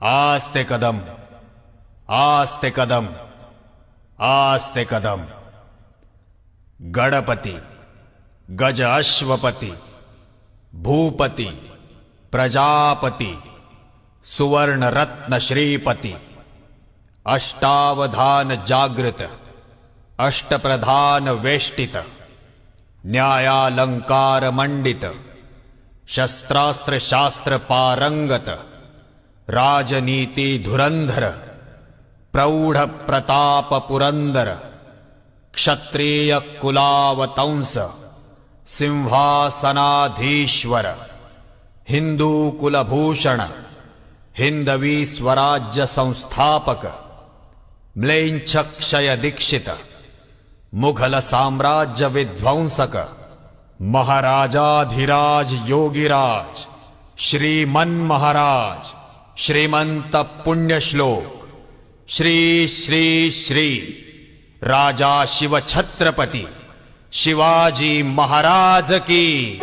आस्ते कदम, आस्ते कदम, आस्ते कदम। गणपती, गज अश्वपती, भूपती, प्रजापती, सुवर्ण रत्न श्रीपती, अष्टावधान जागृत, अष्टप्रधान वेष्टित, न्यायालंकार मंडित, शस्त्रास्त्र शास्त्र पारंगत, राजनीति धुरंधर, प्रौढ प्रताप पुरंदर, क्षत्रिय कुलावतंस, सिंहासनाधीश्वर, हिंदू कुलभूषण, हिंदवी स्वराज्य संस्थापक, म्लेच्छ क्षय दीक्षित, मुघल साम्राज्य विध्वंसक, महाराजाधिराज योगीराज, श्रीमन महाराज, श्रीमंत पुण्यश्लोक, श्री श्री श्री राजा शिव छत्रपती शिवाजी महाराज की।